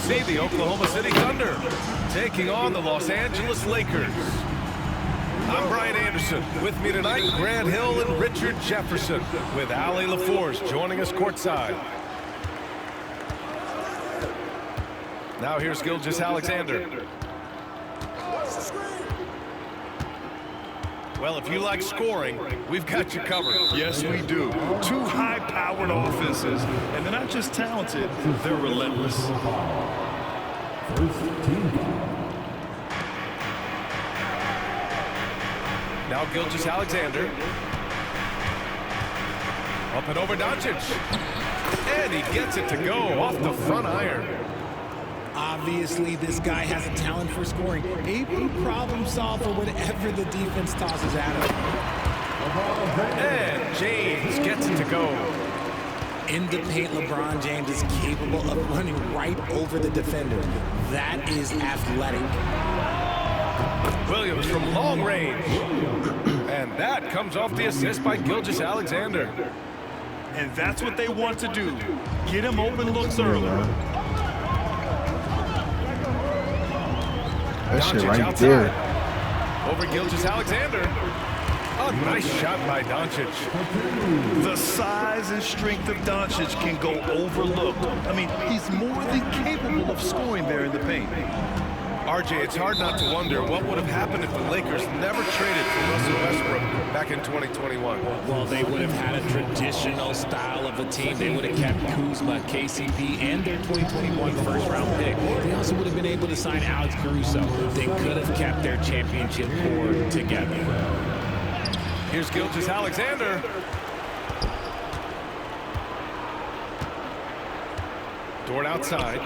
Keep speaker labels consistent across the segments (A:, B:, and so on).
A: see the Oklahoma City Thunder taking on the Los Angeles Lakers. I'm Brian Anderson. With me tonight, Grant Hill and Richard Jefferson, with Allie LaForce joining us courtside. Now here's Gilgeous-Alexander. Well, if you like scoring, we've got you covered.
B: Yes, we do. Two high-powered offenses, and they're not just talented, they're relentless.
A: Now Gilgeous-Alexander. Up and over Doncic. And he gets it to go off the front iron.
C: Obviously, this guy has a talent for scoring. Able to problem solve for whatever the defense tosses at him.
A: And James gets it to go.
C: In the paint, LeBron James is capable of running right over the defender. That is athletic.
A: Williams from long range. And that comes off the assist by Gilgeous-Alexander.
B: And that's what they want to do. Get him open looks early.
D: That shit
A: Doncic
D: right
A: outside.
D: there.
A: Over Gilgeous-Alexander. A nice shot by Doncic.
B: The size and strength of Doncic can go overlooked. I mean, he's more than capable of scoring there in the paint.
A: RJ, it's hard not to wonder what would have happened if the Lakers never traded for Russell Westbrook back in 2021.
C: Well, they would have had a traditional style of a team. They would have kept Kuzma, KCP, and their 2021 first-round pick. They also would have been able to sign Alex Caruso. They could have kept their championship core together.
A: Here's Gilgeous-Alexander. Dort outside.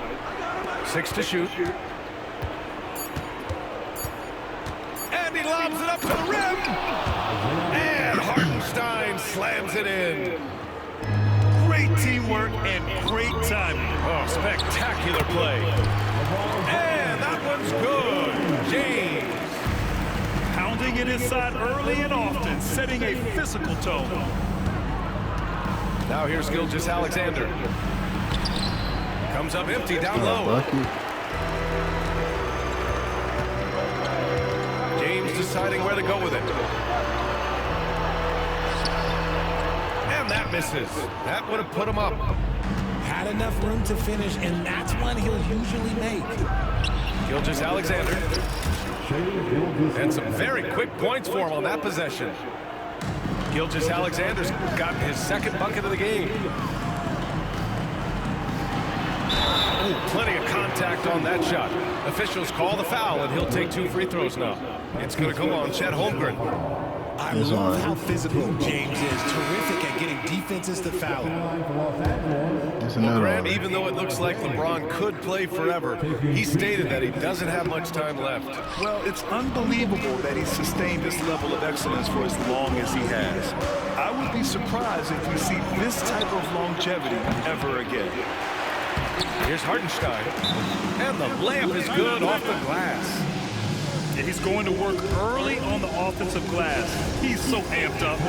A: 6 to shoot. And he lobs it up to the rim. And Hartenstein slams it in.
B: Great teamwork and great timing.
A: Oh, spectacular play. And that one's good. James.
B: Pounding it inside early and often, setting a physical tone.
A: Now here's Gilgeous-Alexander. Comes up empty down low. James deciding where to go with it. And that misses. That would have put him up.
C: Had enough room to finish, and that's one he'll usually make.
A: Gilgeous-Alexander. And some very quick points for him on that possession. Gilgeous-Alexander's gotten his second bucket of the game. Ooh, plenty of contact on that shot. Officials call the foul, and he'll take 2 free throws now. It's going to go on Chet Holmgren.
C: I love how physical James is. Terrific at getting defenses to foul.
A: Well, Grant, even though it looks like LeBron could play forever, he stated that he doesn't have much time left.
B: Well, it's unbelievable that he's sustained this level of excellence for as long as he has. I would be surprised if we see this type of longevity ever again.
A: Here's Hartenstein. And the layup is good off the glass.
B: He's going to work early on the offensive glass. He's so amped up.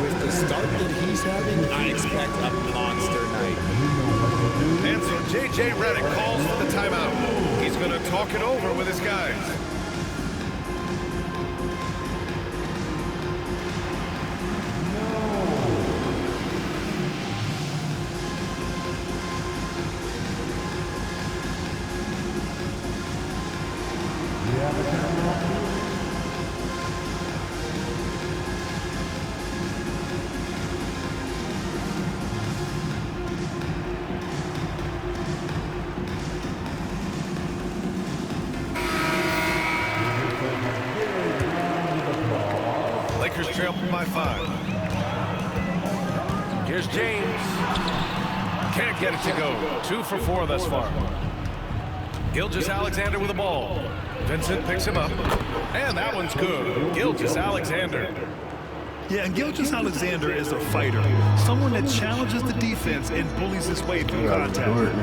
C: With the start that he's having, I expect a monster night.
A: And so J.J. Redick calls for the timeout. He's going to talk it over with his guys. Lakers trail by 5. Here's James. Can't get it to go. 2 for 4 thus far. Gilgeous-Alexander with the ball. Vincent picks him up. And that one's good. Gilgeous-Alexander.
B: Yeah, and Gilgeous-Alexander is a fighter. Someone that challenges the defense and bullies his way through contact.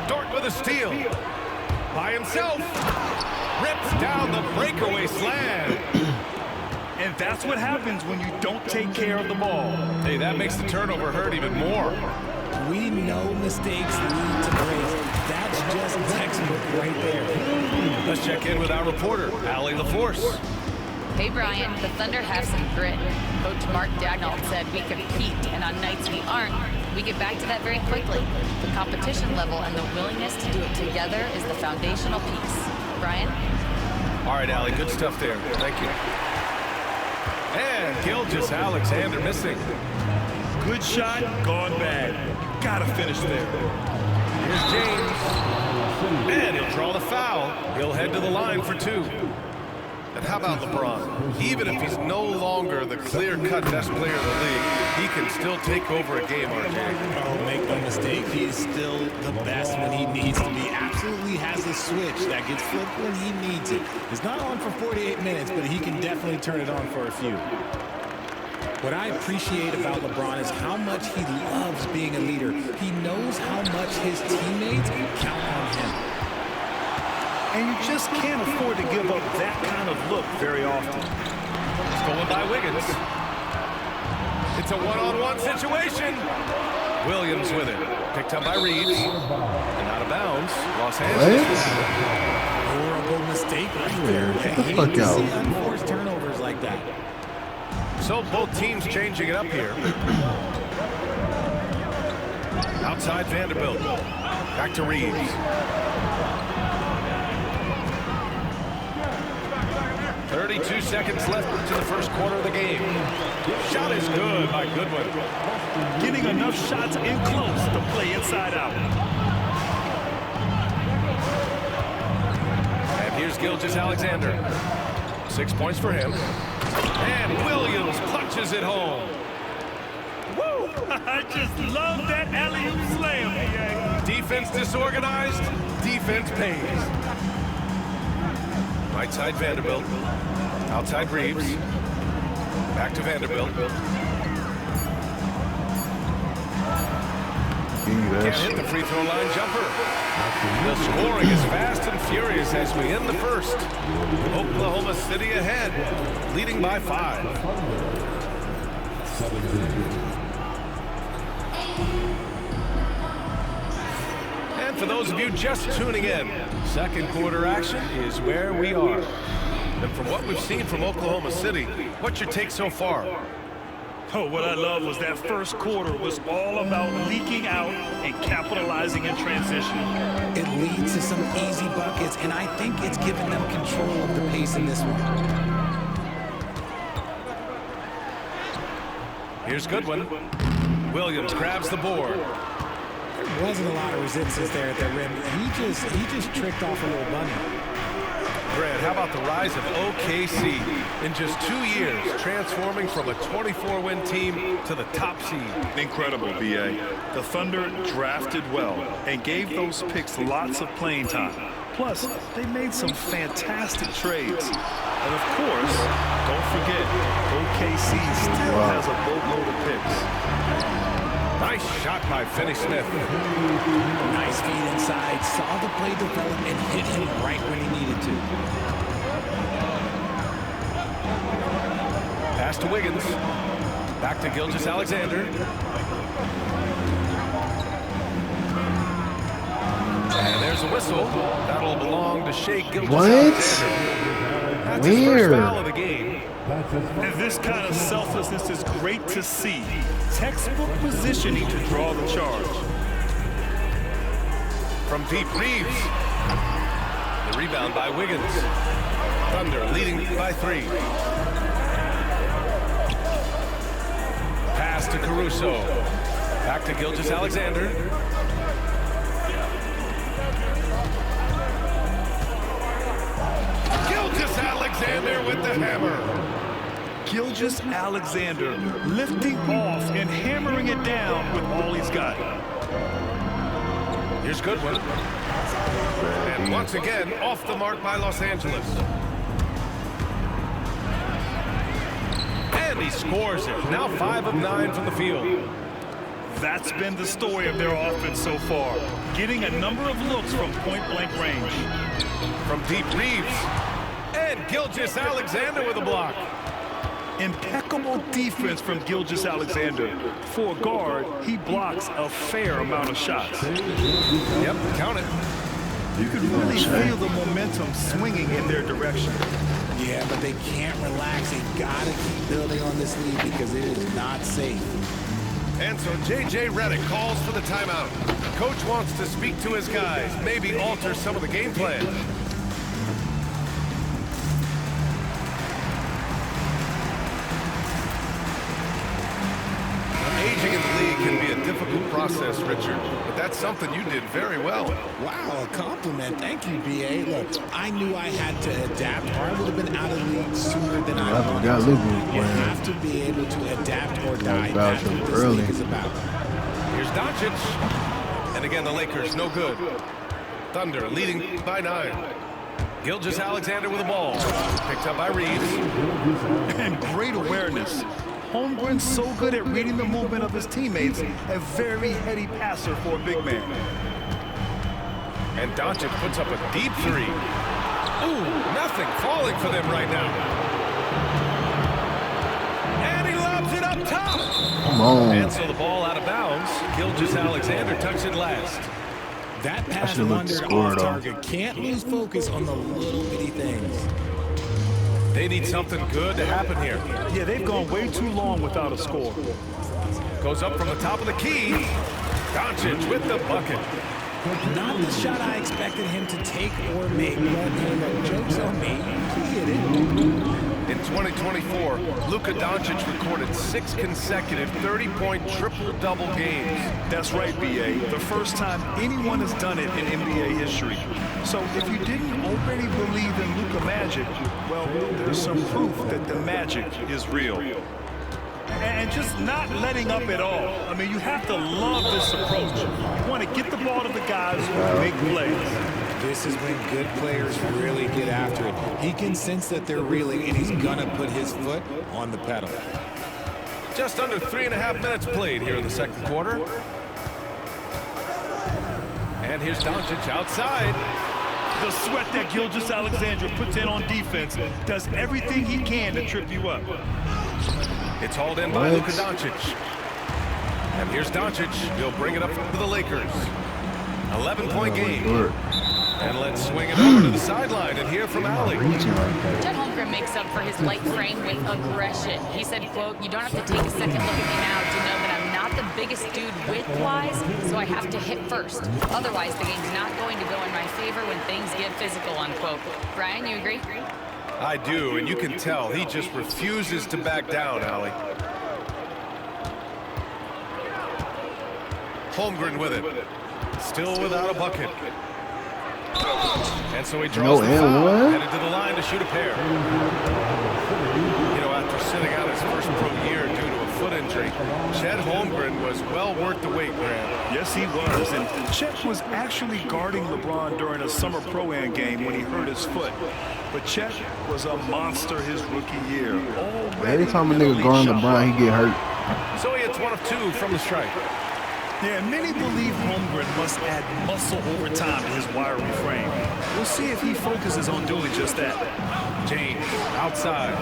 A: Dort with a steal. By himself. Rips down the breakaway slam.
B: And that's what happens when you don't take care of the ball.
A: Hey, that makes the turnover hurt even more.
C: We know mistakes lead to praise. That's right there.
A: Let's check in with our reporter, Allie LaForce.
D: Hey, Brian, the Thunder have some grit. Coach Mark Dagnall said we compete, and on nights we aren't, we get back to that very quickly. The competition level and the willingness to do it together is the foundational piece. Brian?
A: All right, Allie, good stuff there. Thank you. And Gilgeous Alexander missing.
B: Good shot, gone bad. Gotta finish there.
A: Here's James. And he'll draw the foul. He'll head to the line for two. And how about LeBron? Even if he's no longer the clear-cut best player in the league, he can still take over a game, RJ.
C: Oh, make no mistake, he is still the best when he needs to be. Absolutely has a switch that gets flipped when he needs it. It's not on for 48 minutes, but he can definitely turn it on for a few. What I appreciate about LeBron is how much he loves being a leader. He knows how much his teammates count on him.
B: And you just can't afford to give up that kind of look very often.
A: Stolen by Wiggins. It's a one-on-one situation. Williams with it. Picked up by Reeves. And out of bounds. Los Angeles.
C: Horrible mistake right there.
E: Get the fuck out.
C: See unforced turnovers like that.
A: So both teams changing it up here. Outside Vanderbilt. Back to Reeves. 32 seconds left to the first quarter of the game. Shot is good by Goodwin.
B: Getting enough shots in close to play inside out.
A: And here's Gilgeous Alexander. 6 points for him. And Williams punches it home.
B: Woo! I just love that alley-oop slam.
A: Defense disorganized, defense pays. Right side Vanderbilt. Outside Reeves. Back to Vanderbilt. Can't hit the free throw line jumper. The scoring is fast and furious as we end the first. Oklahoma City ahead, leading by 5. And for those of you just tuning in, second quarter action is where we are. And from what we've seen from Oklahoma City, what's your take so far?
B: Oh, what I love was that first quarter was all about leaking out and capitalizing in transition.
C: It leads to some easy buckets, and I think it's given them control of the pace in this one.
A: Here's Goodwin. Williams grabs the board.
C: There wasn't a lot of resistance there at the rim. He just tricked off a little bunny.
A: Brad, how about the rise of OKC in just 2 years, transforming from a 24-win team to the top seed?
B: Incredible, B.A. The Thunder drafted well and gave those picks lots of playing time. Plus, they made some fantastic trades. And of course, don't forget, OKC still has a boatload of picks.
A: Nice shot by Finney-Smith.
C: Nice feed inside, saw the play develop and hit him right when he needed to.
A: Pass to Wiggins. Back to Gilgeous Alexander. And there's a whistle. That'll belong to Shea Gilgeous Alexander. That's his first foul of the game.
B: And this kind of selflessness is great to see. Textbook positioning to draw the charge.
A: From deep, Reeves. The rebound by Wiggins. Thunder leading by 3. Pass to Caruso. Back to Gilgeous Alexander. Gilgeous Alexander with the hammer.
B: Gilgeous Alexander lifting off and hammering it down with all he's got.
A: Here's Goodwin. And once again, off the mark by Los Angeles. And he scores it. Now 5 of 9 from the field.
B: That's been the story of their offense so far. Getting a number of looks from point-blank range.
A: From deep, Reeves. And Gilgeous Alexander with a block.
B: Impeccable defense from Gilgeous Alexander. For a guard, he blocks a fair amount of shots.
A: Yep, count it.
B: You could really feel the momentum swinging in their direction.
C: Yeah, but they can't relax. They've got to keep building on this lead because it is not safe.
A: And so J.J. Redick calls for the timeout. Coach wants to speak to his guys, maybe alter some of the game plan. Aging in the league can be a difficult process, Richard, but that's something you did very well.
C: Wow, a compliment. Thank you, B.A. Look, I knew I had to adapt, or I would have been out of the league sooner than I wanted to. You have to be able to adapt or die. That's what this league is about.
A: Here's Doncic. And again, the Lakers, no good. Thunder leading by 9. Gilgeous-Alexander with the ball. Picked up by Reeves.
B: And great awareness. Holmgren's so good at reading the movement of his teammates. A very heady passer for a big man.
A: And Doncic puts up a deep 3. Ooh, nothing falling for them right now. And he lobs it up top.
E: Come on.
A: And so the ball out of bounds. Gilgeous-Alexander tucks it last.
C: That pass wandered off target. Can't lose focus on the little bitty things.
A: They need something good to happen here.
B: Yeah, they've gone way too long without a score.
A: Goes up from the top of the key. Doncic with the bucket.
C: Not the shot I expected him to take or make, but joke's on me. He hit it.
A: In 2024, Luka Doncic recorded 6 consecutive 30-point triple-double games.
B: That's right, B.A. The first time anyone has done it in NBA history. So if you didn't already believe in Luka magic, well, there's some proof that the magic is real. And just not letting up at all. I mean, you have to love this approach. You want to get the ball to the guys who make plays.
C: This is when good players really get after it. He can sense that they're reeling, and he's going to put his foot on the pedal.
A: Just under 3.5 minutes played here in the second quarter. And here's Doncic outside.
B: The sweat that Gilgeous-Alexander puts in on defense does everything he can to trip you up.
A: It's hauled in by Luka Doncic. And here's Doncic. He'll bring it up to the Lakers. 11-point game. And let's swing it over to the sideline and hear from Allie.
D: Chet Holmgren makes up for his light frame with aggression. He said, quote, "You don't have to take a second look at me now to know that I'm not the biggest dude width-wise, so I have to hit first. Otherwise, the game's not going to go in my favor when things get physical," unquote. Brian, you agree?
A: I do, and you can tell he just refuses to back down, Allie. Holmgren with it. Still without a bucket. And so he draws the foul, headed to the line to shoot a pair. You know, after sitting out his first pro year due to a foot injury, Chet Holmgren was well worth the wait, Grant.
B: Yes, he was. And Chet was actually guarding LeBron during a summer Pro-Am game when he hurt his foot. But Chet was a monster his rookie year.
E: Every time a nigga guard LeBron, he get hurt.
A: So he hits 1 of 2 from the strike.
B: Yeah, many believe Holmgren must add muscle over time to his wiry frame. We'll see if he focuses on doing just that.
A: James outside.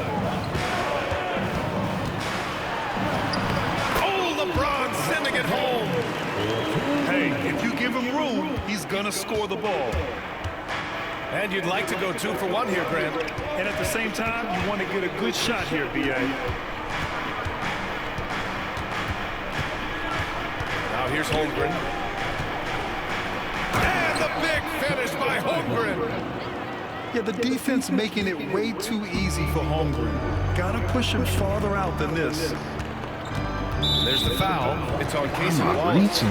A: Oh, LeBron sending it home.
B: Hey, if you give him room, he's gonna score the ball.
A: And you'd like to go 2 for 1 here, Grant.
B: And at the same time, you want to get a good shot here, B.A.
A: Now here's Holmgren. And the big finish by Holmgren.
B: Yeah, the defense making it way too easy for Holmgren. Gotta push him farther out than this.
A: There's the foul. It's on Casey Wallace.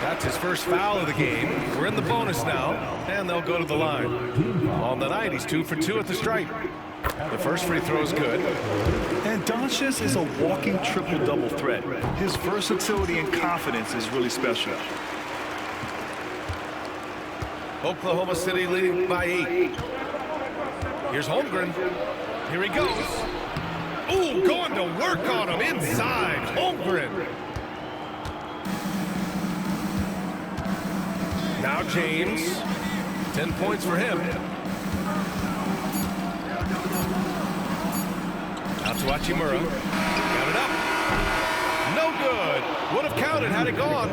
A: That's his first foul of the game. We're in the bonus now, and they'll go to the line. On the night, he's 2 for 2 at the stripe. The first free throw is good.
B: And Doncic is a walking triple-double threat. His versatility and confidence is really special.
A: Oklahoma City leading by 8. Here's Holmgren. Here he goes. Ooh, going to work on him inside. Holmgren. Now James. 10 points for him. Out to Hachimura. Got it up. No good. Would have counted had it gone.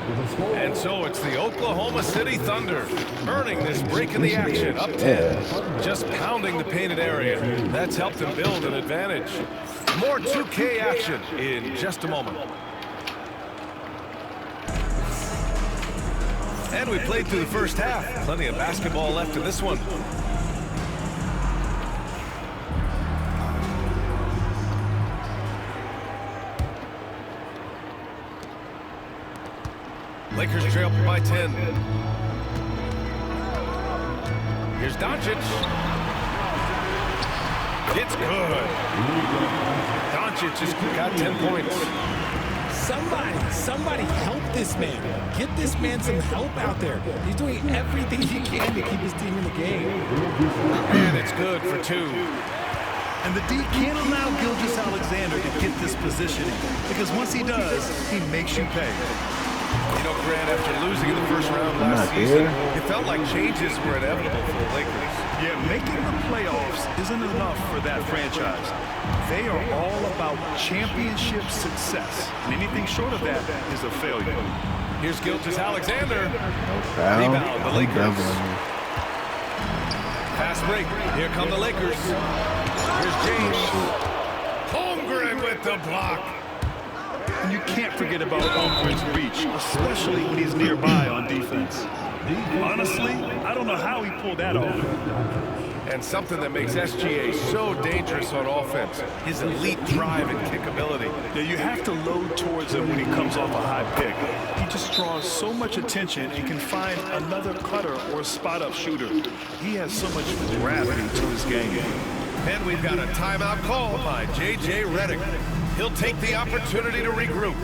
A: And so it's the Oklahoma City Thunder earning this break in the action, up 10. Just pounding the painted area. That's helped them build an advantage. More 2K action in just a moment. And we played through the first half. Plenty of basketball left in this one. Lakers trail by 10. Here's Doncic. It's good. Doncic has got 10 points.
C: Somebody help this man. Get this man some help out there. He's doing everything he can to keep his team in the game.
A: And it's good for 2.
B: And the D can't allow Gilgeous-Alexander to get this positioning, because once he does, he makes you pay.
A: You know, Grant, after losing in the first round last season, it felt like changes were inevitable for the Lakers.
B: Yeah, making the playoffs isn't enough for that franchise. They are all about championship success, and anything short of that is a failure.
A: Here's Gilgeous-Alexander. Rebound, the Lakers. Fast break. Here come the Lakers. Here's James. Holmgren with the block.
B: And you can't forget about Holmgren's reach, especially when he's nearby on defense. Honestly, I don't know how he pulled that off.
A: And something that makes SGA so dangerous on offense, his elite drive and kick ability.
B: Yeah, you have to load towards him when he comes off a high pick. He just draws so much attention and can find another cutter or spot-up shooter. He has so much gravity to his game.
A: And we've got a timeout call by J.J. Redick. He'll take the opportunity to regroup.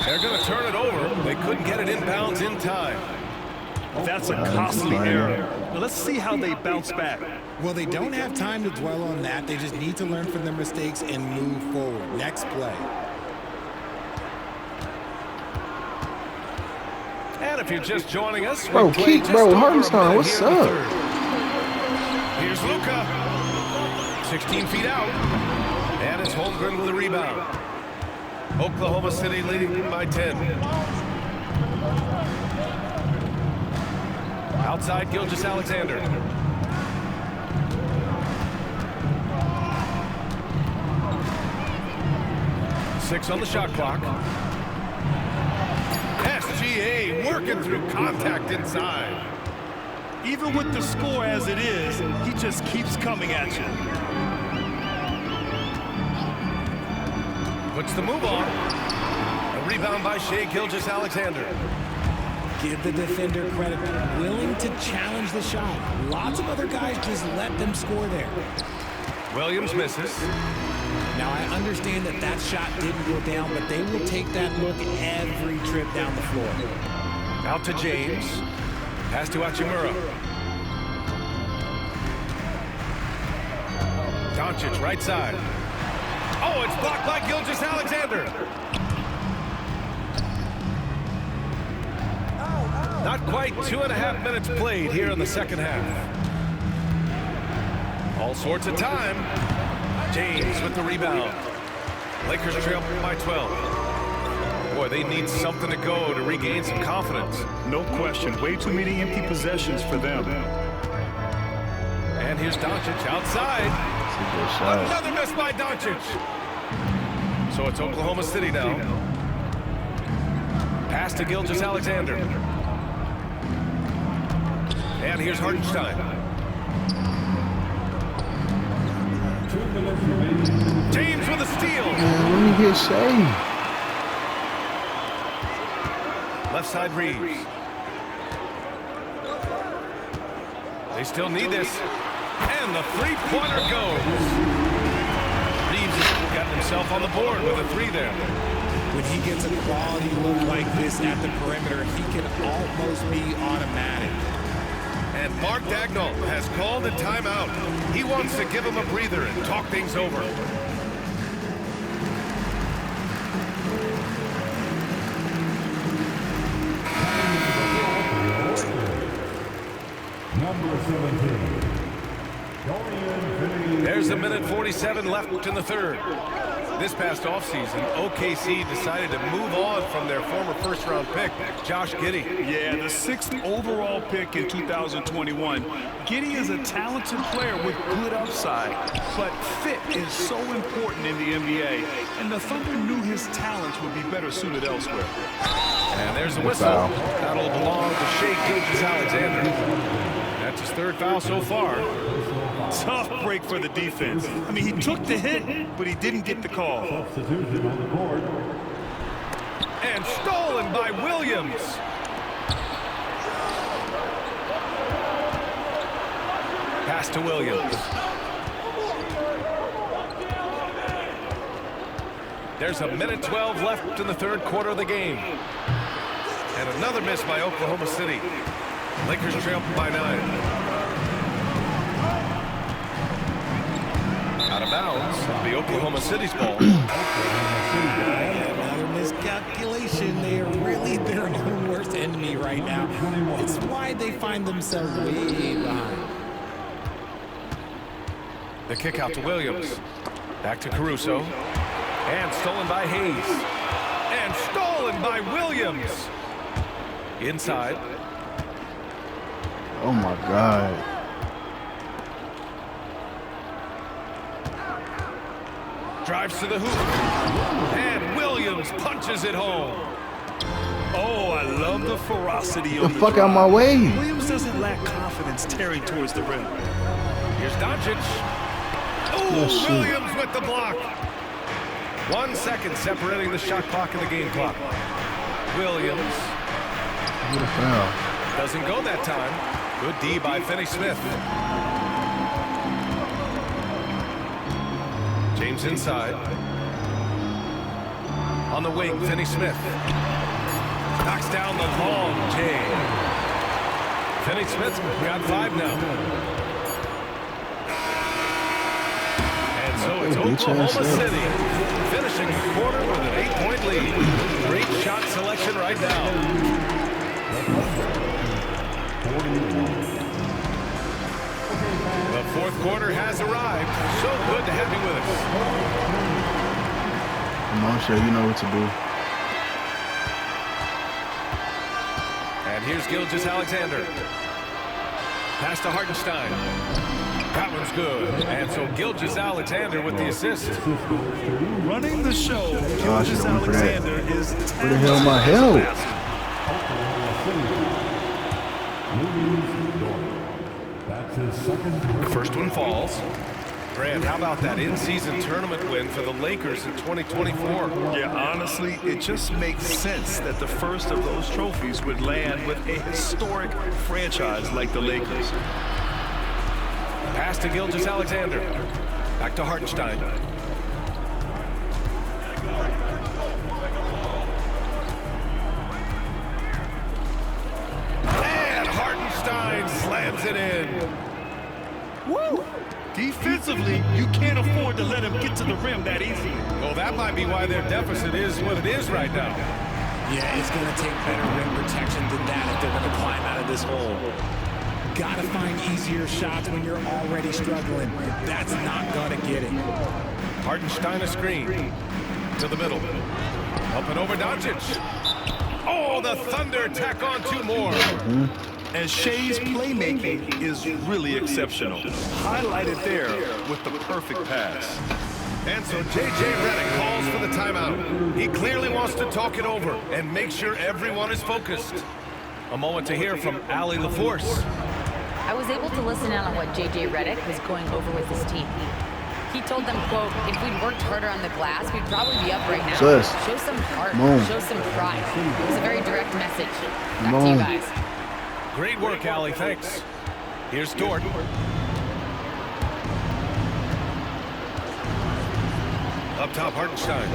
A: They're going to turn it over. They couldn't get it inbounds in time.
B: That's a costly error. Now let's see how they bounce back.
C: Well, they don't have time to dwell on that. They just need to learn from their mistakes and move forward. Next play.
A: And if you're just joining us,
E: Bro, Hartenstein, what's up?
A: Here's Luka. 16 feet out. And it's Holmgren with a rebound. Oklahoma City leading by 10. Outside, Gilgeous-Alexander. Six on the shot clock. SGA working through contact inside.
B: Even with the score as it is, he just keeps coming at you.
A: Puts the move on. A rebound by Shai Gilgeous-Alexander.
C: Give the defender credit. Willing to challenge the shot. Lots of other guys just let them score there.
A: Williams misses.
C: Now, I understand that that shot didn't go down, but they will take that look every trip down the floor.
A: Out to James. Pass to Hachimura. Doncic, right side. Oh, it's blocked by Gilgeous-Alexander. Not quite 2.5 minutes played here in the second half. All sorts of time. James with the rebound. Lakers trail by 12. Boy, they need something to go to regain some confidence.
B: No question. Way too many empty possessions for them.
A: And here's Doncic outside. Another miss by Doncic. So it's Oklahoma City now. Pass to Gilgeous-Alexander. And here's Hartenstein. James with a steal.
E: Let me get Shai.
A: Left side Reeves. They still need this. And the three-pointer goes. Reeves has gotten himself on the board with a 3 there.
C: When he gets a quality look like this at the perimeter, he can almost be automatic.
A: And Mark Dagnall has called a timeout. He wants to give him a breather and talk things over. There's a minute 47 left in the third. This past offseason, OKC decided to move on from their former first-round pick, Josh Giddey.
B: Yeah, the 6th overall pick in 2021. Giddey is a talented player with good upside, but fit is so important in the NBA, and the Thunder knew his talents would be better suited elsewhere.
A: And there's a whistle. That'll belong to Shai Gilgeous-Alexander. That's his 3rd foul so far.
B: Tough break for the defense. I mean, he took the hit, but he didn't get the call.
A: And stolen by Williams. Pass to Williams. There's a minute 12 left in the third quarter of the game. And another miss by Oklahoma City. Lakers trail by 9. Out of bounds, it'll be Oklahoma City's ball.
C: Another miscalculation. They are really their own worst enemy right now. It's why they find themselves way behind.
A: The kick out to Williams. Back to Caruso. And stolen by Hayes. And stolen by Williams. Inside.
E: Oh my God.
A: Drives to the hoop. And Williams punches it home.
B: Oh, I love the ferocity
E: The
B: on the
E: fuck
B: drive.
E: out my way.
B: Williams doesn't lack confidence tearing towards the rim.
A: Here's Doncic.
E: Oh, shit.
A: Williams with the block. 1 second separating the shot clock and the game clock. Williams.
E: Get a foul.
A: Doesn't go that time. Good D by Finney-Smith. James inside. On the wing, Finney-Smith. Knocks down the long J. Finney-Smith's got 5 now. And so it's Oklahoma City finishing the quarter with an 8-point lead. Great shot selection right now. The fourth quarter has arrived. So good to have you with us.
E: Come on, Shay, you know what to do.
A: And here's Gilgeous-Alexander. Pass to Hartenstein. That one's good. And so Gilgeous-Alexander with the assist.
B: Running the show,
E: Oh, I should've went for that.
B: Gilgeous-Alexander is
E: Where the hell my hell?
A: The first one falls. Grant, how about that in-season tournament win for the Lakers in 2024?
B: Yeah, honestly, it just makes sense that the first of those trophies would land with a historic franchise like the Lakers.
A: Pass to Gilgeous-Alexander. Back to Hartenstein. And Hartenstein slams it in.
B: Woo! Defensively, you can't afford to let him get to the rim that easy.
A: Well, that might be why their deficit is what it is right now.
C: Yeah, it's going to take better rim protection than that if they're going to climb out of this hole. Got to find easier shots when you're already struggling. That's not going to get it.
A: Hartenstein a screen. To the middle. Up and over Doncic. Oh, the Thunder tack on 2 more.
B: And Shai's playmaking is really exceptional. Highlighted there with the perfect pass.
A: And so J.J. Redick calls for the timeout. He clearly wants to talk it over and make sure everyone is focused. A moment to hear from Allie LaForce.
D: I was able to listen in on what J.J. Redick was going over with his team. He told them, quote, if we'd worked harder on the glass, we'd probably be up right now.
E: Sus.
D: Show some heart.
E: Come on.
D: Show some pride. It was a very direct message. Back
E: Come
D: to you
E: on.
D: guys.
A: Great work, Allie. Thanks. Here's Dort. Up top, Hartenstein.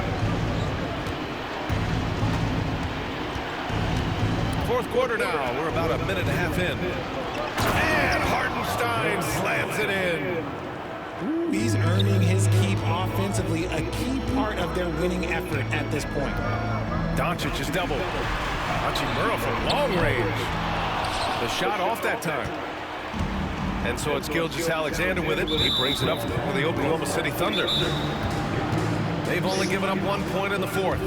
A: Fourth quarter now. We're about a minute and a half in. And Hartenstein slams it in.
C: He's earning his keep offensively, a key part of their winning effort at this point.
A: Doncic is doubled. Hachimura from long range. The shot off that time. And so it's Gilgeous-Alexander with it. He brings it up for the Oklahoma City Thunder. They've only given up 1 point in the fourth.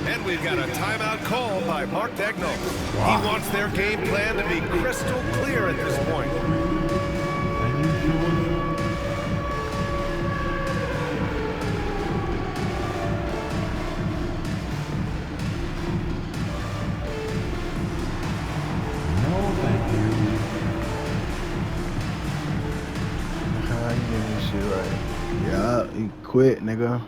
A: And we've got a timeout call by Mark Daigneault. Wow. He wants their game plan to be crystal clear at this point.
E: Yeah, he quit, nigga.